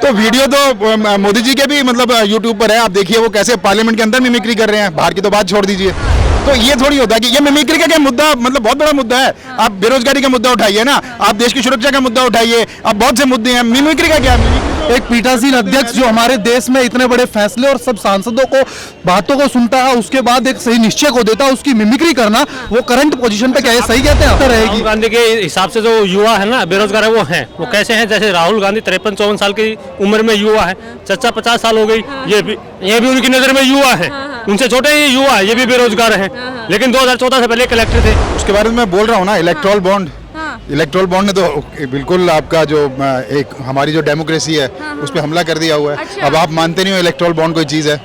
तो वीडियो तो मोदी जी के भी मतलब यूट्यूब पर है, आप देखिए वो कैसे पार्लियामेंट के अंदर मिमिक्री कर रहे हैं। बाहर की तो बात छोड़ दीजिए। तो ये थोड़ी होता है कि ये मिमिक्री का क्या मुद्दा, मतलब बहुत बड़ा मुद्दा है। आप बेरोजगारी का मुद्दा उठाइए ना, आप देश की सुरक्षा का मुद्दा उठाइए, आप बहुत से मुद्दे हैं। मिमिक्री का क्या है? एक पीठासीन अध्यक्ष जो हमारे देश में इतने बड़े फैसले और सब सांसदों को बातों को सुनता है, उसके बाद एक सही निश्चय को देता है, उसकी मिमिक्री करना वो करंट पोजीशन पे क्या है, सही कहते हैं? रहेगी राहुल गांधी के हिसाब से जो युवा है ना, बेरोजगार है, वो हैं। वो कैसे हैं? जैसे राहुल गांधी 53-54 साल की उम्र में युवा है, चचा 50 साल हो गई, ये भी उनकी नजर में युवा है। उनसे छोटे ही युवा है, ये भी बेरोजगार है, लेकिन 2014 से पहले कलेक्टर थे। उसके बारे में मैं बोल रहा हूँ ना, इलेक्ट्रल बॉन्ड। इलेक्ट्रल बॉन्ड ने तो बिल्कुल आपका जो एक हमारी जो डेमोक्रेसी है उस पर हमला कर दिया हुआ है। अच्छा। अब आप मानते नहीं हो इलेक्ट्रल बॉन्ड कोई चीज़ है।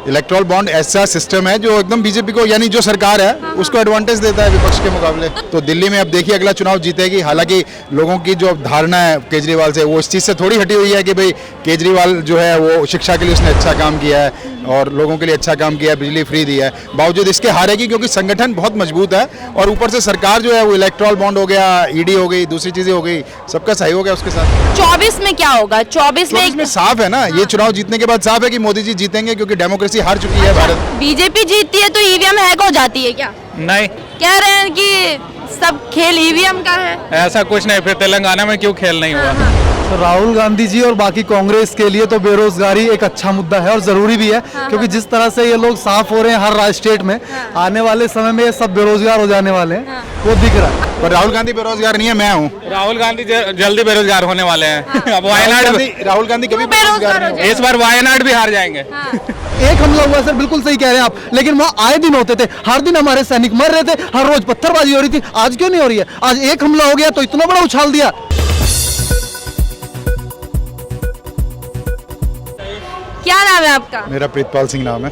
इलेक्ट्रल बॉन्ड ऐसा सिस्टम है जो एकदम बीजेपी को, यानी जो सरकार है उसको एडवांटेज देता है विपक्ष के मुकाबले। तो दिल्ली में अब देखिए अगला चुनाव जीतेगी। हालांकि लोगों की जो धारणा है केजरीवाल से, वो इस चीज़ से थोड़ी हटी हुई है कि भाई केजरीवाल जो है वो शिक्षा के लिए उसने अच्छा काम किया है और लोगों के लिए अच्छा काम किया है, बिजली फ्री दिया है। बावजूद इसके हारेगी क्योंकि संगठन बहुत मजबूत है और ऊपर से सरकार जो है वो इलेक्ट्रल बॉन्ड हो गया, ईडी हो गई, दूसरी चीज़ें हो गई, सबका सहयोग है उसके साथ। 24 में क्या होगा? 24 में साफ है ना, ये चुनाव जीतने के बाद साफ है कि मोदी जी जीतेंगे क्योंकि डेमोक्रेसी हार चुकी है भारत। बीजेपी जीतती है तो ईवीएम हैक हो जाती है क्या? नहीं, कह रहे हैं कि सब खेल ईवीएम का है। ऐसा कुछ नहीं। फिर तेलंगाना में क्यों खेल नहीं हुआ? तो राहुल गांधी जी और बाकी कांग्रेस के लिए तो बेरोजगारी एक अच्छा मुद्दा है और जरूरी भी है, क्योंकि जिस तरह से ये लोग साफ हो रहे हैं हर स्टेट में, आने वाले समय में ये सब बेरोजगार हो जाने वाले हैं, वो दिख रहा है। पर राहुल गांधी बेरोजगार नहीं है, मैं हूँ। राहुल गांधी जल्दी बेरोजगार होने वाले हैं। अब राहुल गांधी कभी बेरोजगार हो नहीं। इस बार वायनाड भी हार जाएंगे। एक हमला हुआ सर, बिल्कुल सही कह रहे हैं आप, लेकिन वहाँ आए दिन होते थे, हर दिन हमारे सैनिक मर रहे थे, हर रोज पत्थरबाजी हो रही थी। आज क्यों नहीं हो रही है? आज एक हमला हो गया तो इतना बड़ा उछाल दिया। क्या नाम है आपका? मेरा प्रीतपाल सिंह नाम है।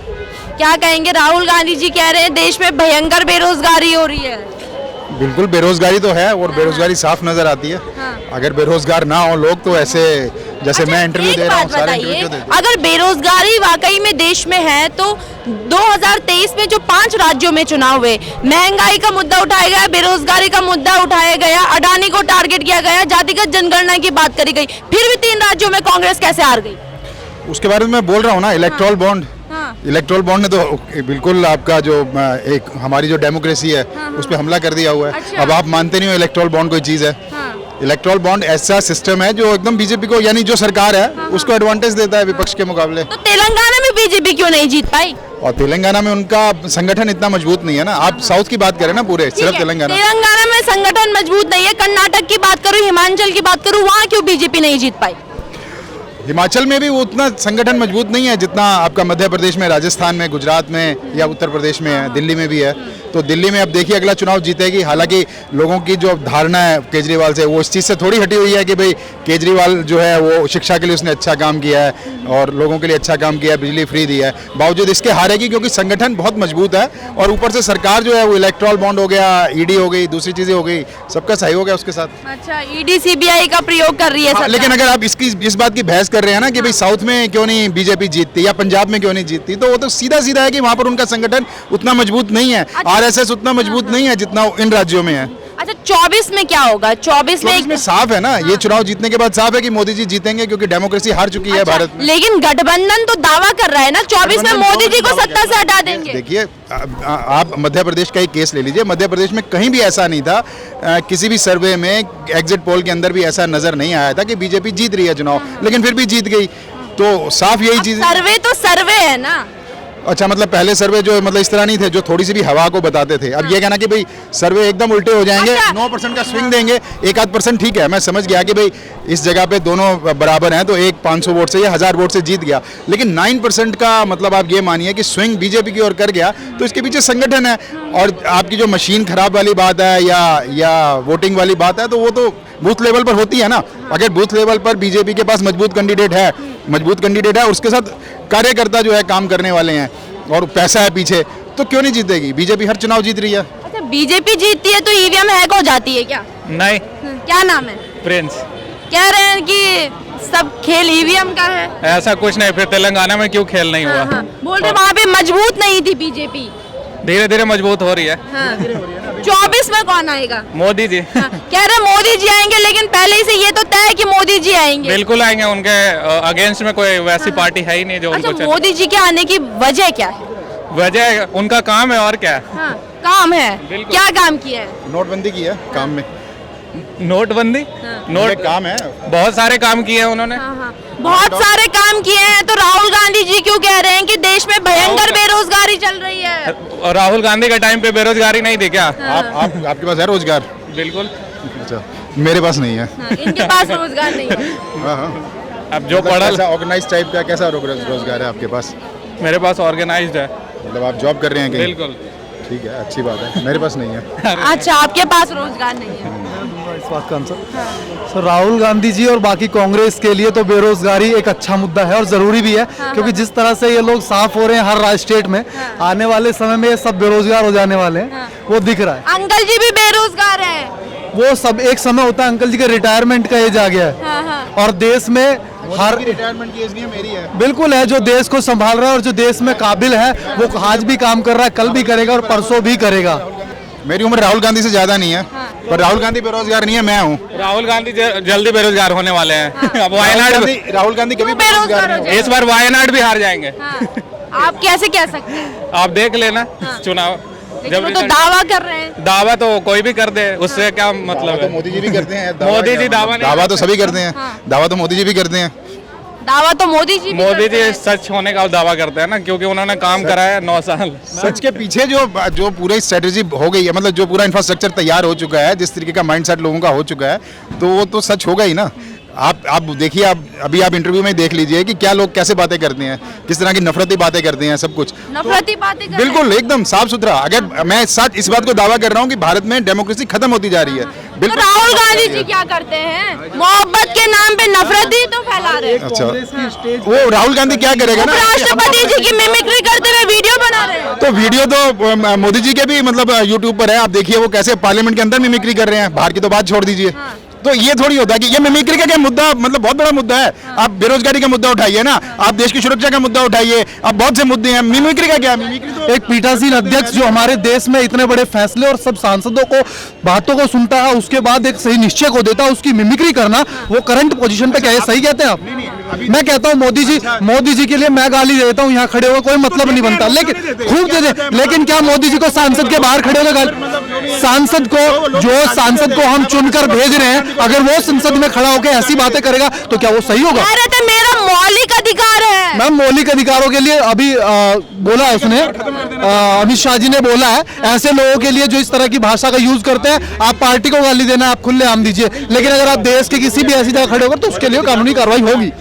क्या कहेंगे? राहुल गांधी जी कह रहे हैं देश में भयंकर बेरोजगारी हो रही है। बिल्कुल बेरोजगारी तो है और बेरोजगारी साफ नजर आती है। अगर बेरोजगार ना हो लोग तो ऐसे जैसे मैं इंटरव्यू दे रहा हूँ, सारे इंटरव्यू क्यों देते हैं? अगर बेरोजगारी वाकई में देश में है तो 2023 में जो 5 राज्यों में चुनाव हुए, महंगाई का मुद्दा उठाया गया, बेरोजगारी का मुद्दा उठाया गया, अडानी को टारगेट किया गया, जातिगत जनगणना की बात करी गई, फिर भी 3 राज्यों में कांग्रेस कैसे हार गई? उसके बारे में मैं बोल रहा हूँ ना, इलेक्ट्रल बॉन्ड। इलेक्ट्रल बॉन्ड ने तो बिल्कुल आपका जो एक हमारी जो डेमोक्रेसी है उस पर हमला कर दिया हुआ है। अच्छा। अब आप मानते नहीं हो इलेक्ट्रल बॉन्ड कोई चीज़ है। इलेक्ट्रल बॉन्ड ऐसा सिस्टम है जो एकदम बीजेपी को, यानी जो सरकार है उसको एडवांटेज देता है विपक्ष के मुकाबले। तो तेलंगाना में बीजेपी क्यों नहीं जीत पाई? और तेलंगाना में उनका संगठन इतना मजबूत नहीं है ना। आप साउथ की बात करें ना, पूरे सिर्फ तेलंगाना में संगठन मजबूत नहीं है। कर्नाटक की बात करूं, हिमाचल की बात करूं, वहाँ क्यों बीजेपी नहीं जीत पाई? हिमाचल में भी वो उतना संगठन मजबूत नहीं है जितना आपका मध्य प्रदेश में, राजस्थान में, गुजरात में या उत्तर प्रदेश में है, दिल्ली में भी है। तो दिल्ली में अब देखिए अगला चुनाव जीतेगी। हालांकि लोगों की जो धारणा है केजरीवाल से, वो इस चीज़ से थोड़ी हटी हुई है कि भाई केजरीवाल जो है वो शिक्षा के लिए उसने अच्छा काम किया है और लोगों के लिए अच्छा काम किया है, बिजली फ्री दिया है। बावजूद इसके हारेगी क्योंकि संगठन बहुत मजबूत है और ऊपर से सरकार जो है वो इलेक्ट्रल बॉन्ड हो गया, ईडी हो गई, दूसरी चीज़ें हो गई, सबका सहयोग है उसके साथ। अच्छा, ईडी सीबीआई का प्रयोग कर रही है सरकार। लेकिन अगर आप इस बात की बहस कर रहे हैं ना कि भाई साउथ में क्यों नहीं बीजेपी जीतती या पंजाब में क्यों नहीं जीतती, तो वो तो सीधा सीधा है कि वहां पर उनका संगठन उतना मजबूत नहीं है। आरएसएस उतना मजबूत नहीं है जितना इन राज्यों में है। अच्छा, 24 में क्या होगा? 24 में साफ है ना, ये चुनाव जीतने के बाद साफ है कि मोदी जी जीतेंगे क्योंकि डेमोक्रेसी हार चुकी है भारत में। लेकिन गठबंधन तो दावा कर रहा है ना 24 में मोदी जी को सत्ता से हटा देंगे। देखिए आप मध्य प्रदेश का ही केस ले लीजिए। मध्य प्रदेश में कहीं भी ऐसा नहीं था, किसी भी सर्वे में, एग्जिट पोल के अंदर भी ऐसा नजर नहीं आया था कि बीजेपी जीत रही है चुनाव, लेकिन फिर भी जीत गई। तो साफ यही चीज, सर्वे तो सर्वे है ना। अच्छा, मतलब पहले सर्वे जो मतलब इस तरह नहीं थे, जो थोड़ी सी भी हवा को बताते थे। अब ये कहना कि भाई सर्वे एकदम उल्टे हो जाएंगे, 9% का स्विंग देंगे, 1-8% ठीक है, मैं समझ गया कि भाई इस जगह पे दोनों बराबर हैं तो एक 500 वोट से या 1000 वोट से जीत गया। लेकिन 9% का मतलब आप ये मानिए कि स्विंग बीजेपी की ओर कर गया, तो इसके पीछे संगठन है। और आपकी जो मशीन खराब वाली बात है या वोटिंग वाली बात है, तो वो तो बूथ लेवल पर होती है ना। अगर बूथ लेवल पर बीजेपी के पास मजबूत कैंडिडेट है, उसके साथ कार्यकर्ता जो है काम करने वाले हैं और पैसा है पीछे, तो क्यों नहीं जीतेगी? बीजेपी हर चुनाव जीत रही है। अच्छा, बीजेपी जीतती है तो ईवीएम हैक हो जाती है क्या? नहीं। क्या नाम है? प्रिंस। कह रहे हैं कि सब खेल ईवीएम का है। ऐसा कुछ नहीं। फिर तेलंगाना में क्यों खेल नहीं हुआ? बोल रहे वहाँ पे मजबूत नहीं थी बीजेपी। धीरे धीरे मजबूत हो रही है। 24 में कौन आएगा? मोदी जी हाँ, कह रहे मोदी जी आएंगे, लेकिन पहले ही से ये तो तय है कि मोदी जी आएंगे। बिल्कुल आएंगे, उनके अगेंस्ट में कोई वैसी पार्टी है ही नहीं जो अच्छा, उनको मोदी जी के आने की वजह क्या है? वजह उनका काम है और क्या है। हाँ, काम है। बिल्कुल। क्या काम किया है? नोटबंदी की है काम में, नोटबंदी ये नोट काम है। बहुत सारे काम किए हैं उन्होंने। हाँ, हाँ। बहुत सारे काम किए हैं, तो राहुल गांधी जी क्यों कह रहे हैं कि देश में भयंकर बेरोजगारी चल रही है? और राहुल गांधी के टाइम पे बेरोजगारी नहीं थी क्या? आपके पास है रोजगार? बिल्कुल। अच्छा, मेरे पास नहीं है। हाँ, इनके पास रोजगार नहीं है। हाँ हाँ। अब जो पढ़ा कैसा ऑर्गेनाइज टाइप का कैसा रोजगार है आपके पास? मेरे पास ऑर्गेनाइज्ड है। मतलब आप जॉब कर रहे हैं कहीं? बिल्कुल। ठीक है, अच्छी बात है, मेरे पास नहीं है। अच्छा, आपके पास रोजगार नहीं है। इस बात का आंसर सर, राहुल गांधी जी और बाकी कांग्रेस के लिए तो बेरोजगारी एक अच्छा मुद्दा है और जरूरी भी है, क्योंकि जिस तरह से ये लोग साफ हो रहे हैं हर स्टेट में, आने वाले समय में ये सब बेरोजगार हो जाने वाले हैं, वो दिख रहा है। अंकल जी भी बेरोजगार हैं। वो सब एक समय होता है, अंकल जी के रिटायरमेंट का एज आ गया है, हाँ, हाँ। और देश में हर रिटायरमेंट की एज नहीं है, मेरी है। बिल्कुल है, जो देश को संभाल रहा है और जो देश में काबिल है वो आज भी काम कर रहा है, कल भी करेगा और परसों भी करेगा। मेरी उम्र राहुल गांधी से ज्यादा नहीं है, पर राहुल गांधी बेरोजगार नहीं है, मैं हूँ। राहुल गांधी जल्दी बेरोजगार होने वाले हैं। अब वायनाड राहुल गांधी कभी क्यों बेरोजगार हो नहीं इस बार वायनाड भी हार जाएंगे। हाँ। आप कैसे कह सकते हैं? आप देख लेना चुनाव। लेकिन वो तो दावा कर रहे हैं। दावा तो कोई भी कर दे, उससे क्या मतलब तो है। मोदी जी भी करते हैं। मोदी जी दावा नहीं दावा तो सभी करते हैं, हाँ। दावा तो मोदी जी भी करते हैं। दावा तो मोदी जी भी मोदी करते जी हैं। सच होने का दावा करते हैं ना, क्योंकि उन्होंने काम करा है 9 साल। सच के पीछे जो पूरी स्ट्रेटेजी हो गई है, मतलब जो पूरा इंफ्रास्ट्रक्चर तैयार हो चुका है, जिस तरीके का माइंडसेट लोगों का हो चुका है, तो वो तो सच होगा ही ना। आप देखिए, आप इंटरव्यू में देख लीजिए कि क्या लोग कैसे बातें करते हैं, किस तरह की नफरती बातें करते हैं, सब कुछ नफरती बातें कर रहे हैं। बिल्कुल एकदम साफ सुथरा। अगर मैं सच इस बात को दावा कर रहा हूँ कि भारत में डेमोक्रेसी खत्म होती जा रही है। तो राहुल गांधी जी क्या करते हैं? मोहब्बत के नाम पे नफरत ही तो फैला रहे हैं। अच्छा, वो राहुल गांधी क्या करेगा ना, उपराष्ट्रपति जी की मिमिक्री करते हुए वीडियो बना रहे हैं। तो वीडियो तो मोदी जी के भी मतलब यूट्यूब पर है, आप देखिए वो कैसे पार्लियामेंट के अंदर मिमिक्री कर रहे हैं। बाहर की तो बात छोड़ दीजिए। तो ये थोड़ी होता है कि ये मिमिक्री का क्या मुद्दा, मतलब बहुत बड़ा मुद्दा है। आप बेरोजगारी का मुद्दा उठाइए ना, आप देश की सुरक्षा का मुद्दा उठाइए, आप बहुत से मुद्दे हैं। मिमिक्री का क्या? मिमिक्री तो एक पीठासीन अध्यक्ष जो हमारे देश में इतने बड़े फैसले और सब सांसदों को बातों को सुनता है, उसके बाद एक सही निश्चय को देता है, उसकी मिमिक्री करना, वो करंट पोजीशन पे क्या है? सही कहते हैं आप? मैं कहता हूँ मोदी जी के लिए मैं गाली देता हूँ, यहाँ खड़े हुए कोई मतलब नहीं बनता, लेकिन खूब दे दे, लेकिन क्या मोदी जी को सांसद के बाहर खड़े होकर गाली? सांसद को हम चुनकर भेज रहे हैं, अगर वो संसद में खड़ा होकर ऐसी बातें करेगा तो क्या वो सही होगा? कह रहे थे मेरा मौलिक अधिकार है। मैम, मौलिक अधिकारों के लिए अभी बोला है उसने, अमित शाह जी ने बोला है, ऐसे लोगों के लिए जो इस तरह की भाषा का यूज करते हैं, आप पार्टी को गाली देना आप खुले आम दीजिए, लेकिन अगर आप देश के किसी भी ऐसी जगह खड़े होकर तो उसके लिए कानूनी कार्रवाई होगी।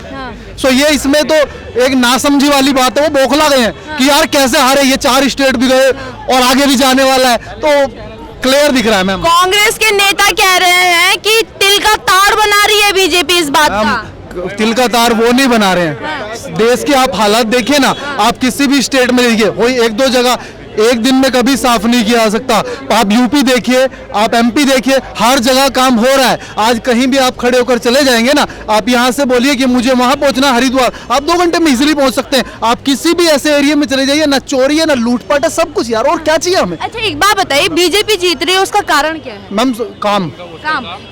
सो ये इसमें तो एक नासमझी वाली बात है, वो बौखला गए हैं कि यार कैसे हारे, ये 4 स्टेट भी गए और आगे भी जाने वाला है, तो क्लियर दिख रहा है। मैम, कांग्रेस के नेता कह रहे हैं कि तिल का तार बना रही है बीजेपी इस बात का। तिल का तार वो नहीं बना रहे हैं। देश के आप हालात देखिए ना, आप किसी भी स्टेट में देखिए, कोई 1-2 जगह एक दिन में कभी साफ नहीं किया जा सकता। आप यूपी देखिए, आप एमपी देखिए, हर जगह काम हो रहा है। आज कहीं भी आप खड़े होकर चले जाएंगे ना, आप यहाँ से बोलिए कि मुझे वहां पहुंचना हरिद्वार, आप 2 घंटे में इजीली पहुंच सकते हैं। आप किसी भी ऐसे एरिया में चले जाइए, ना चोरी है ना लूटपाट है, सब कुछ यार, और क्या चाहिए हमें? अच्छा, एक बात बताइए, बीजेपी जीत रही है, उसका कारण क्या है? मैम, काम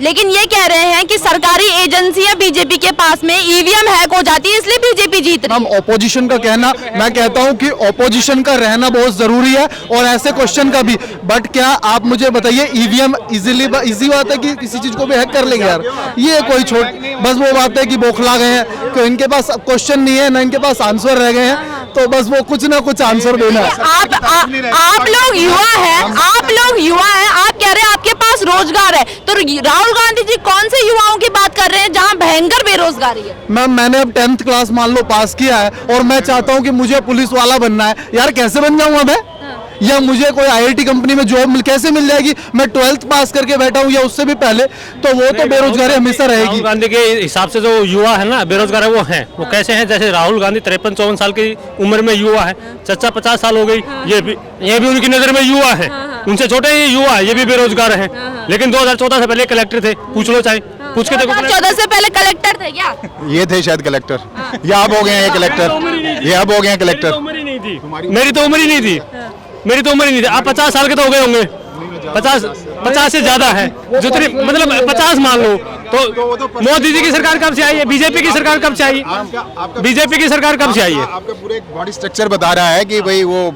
लेकिन ये कह रहे हैं कि सरकारी एजेंसियां बीजेपी के पास में ईवीएम हैक हो जाती है, इसलिए बीजेपी जीत रही हम है। ऑपोजिशन का कहना, मैं कहता हूं कि ऑपोजिशन का रहना बहुत जरूरी है और ऐसे क्वेश्चन का भी, बट क्या आप मुझे बताइए, ईवीएम इजी बात है कि किसी चीज को भी हैक कर लेंगे यार? ये कोई बस वो बात है कि बौखला गए हैं कि इनके पास क्वेश्चन नहीं है ना इनके पास आंसर रह गए हैं, तो बस वो कुछ ना कुछ आंसर देना है। आप लोग युवा हैं, आप कह रहे हैं आपके पास रोजगार है, तो राहुल गांधी जी कौन से युवाओं की बात कर रहे हैं जहां भयंकर बेरोजगारी है? मैम, मैंने अब 10th क्लास मान लो पास किया है और मैं चाहता हूं कि मुझे पुलिस वाला बनना है, यार कैसे बन जाऊंगा मैं? या मुझे कोई आईआईटी कंपनी में जॉब कैसे मिल जाएगी? मैं 12th पास करके बैठा हूँ या उससे भी पहले, तो वो तो बेरोजगारी हमेशा रहेगी। राहुल गांधी के हिसाब से जो युवा है ना बेरोजगार है, वो हैं, वो कैसे हैं? जैसे राहुल गांधी 53-54 साल की उम्र में युवा है, चचा 50 साल हो गई, ये भी उनकी नजर में युवा है, उनसे छोटे ही युवा है, ये भी बेरोजगार है। लेकिन 2014 से पहले कलेक्टर थे, पूछ लो, चाहे पूछ के देखो। 2014 से पहले कलेक्टर थे क्या? ये थे शायद कलेक्टर, या अब हो गए हैं ये कलेक्टर, ये अब हो गए हैं कलेक्टर। मेरी तो उम्र ही नहीं थी, मेरी तो उम्र ही नहीं थी। आप 50 साल के तो हो गए होंगे। 50 से ज्यादा है, जितनी मतलब 50 मान लो, तो मोदी जी की सरकार कब से आई है? बीजेपी की सरकार कब से आई? बीजेपी की सरकार कब से आई है? आपका पूरा एक बॉडी स्ट्रक्चर बता रहा है कि भाई वो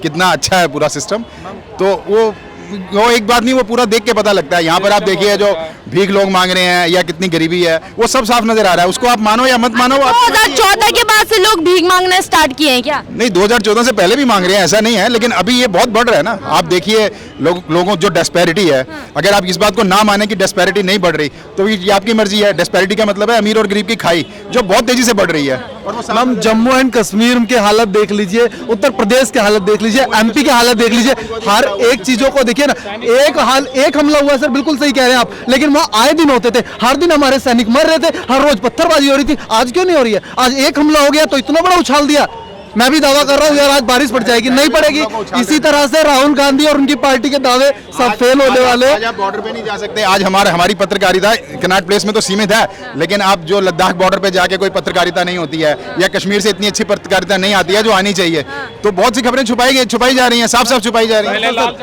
कितना अच्छा है पूरा सिस्टम, तो वो एक बात नहीं, वो पूरा देख के पता लगता है। यहाँ पर आप देखिए जो भीख लोग मांग रहे हैं या कितनी गरीबी है, वो सब साफ नजर आ रहा है। उसको आप मानो या मत मानो, 2014 के बाद से लोग भीख मांगना स्टार्ट किए हैं क्या? नहीं, 2014 से पहले भी मांग रहे हैं, ऐसा नहीं है, लेकिन अभी ये बहुत बढ़ रहा है ना। आप देखिए लोगों जो डिस्पैरिटी है, अगर आप इस बात को ना माने कि डिस्पैरिटी नहीं बढ़ रही, तो ये आपकी मर्जी है। डिस्पैरिटी का मतलब है अमीर और गरीब की खाई, जो बहुत तेजी से बढ़ रही है। मैम जम्मू एंड कश्मीर के हालत देख लीजिए, उत्तर प्रदेश के हालत देख लीजिए, एमपी के हालत देख लीजिए, हर एक चीजों को देखिए ना। एक हमला हुआ सर, बिल्कुल सही कह रहे हैं आप, लेकिन वहाँ आए दिन होते थे, हर दिन हमारे सैनिक मर रहे थे, हर रोज पत्थरबाजी हो रही थी। आज क्यों नहीं हो रही है? आज एक हमला हो गया तो इतना बड़ा उछाल दिया। मैं भी दावा कर रहा हूँ यार, आज बारिश पड़ जाएगी, नहीं पड़ेगी। इसी तरह से राहुल गांधी और उनकी पार्टी के दावे सब फेल होने वाले। आज आप बॉर्डर पे नहीं जा सकते। आज हमारी पत्रकारिता कनॉट प्लेस में तो सीमित है, लेकिन आप जो लद्दाख बॉर्डर पे जाके कोई पत्रकारिता नहीं होती है, या कश्मीर से इतनी अच्छी पत्रकारिता नहीं आती है जो आनी चाहिए, तो बहुत सी खबरें छुपाई जा रही हैं, साफ साफ छुपाई जा रही हैं।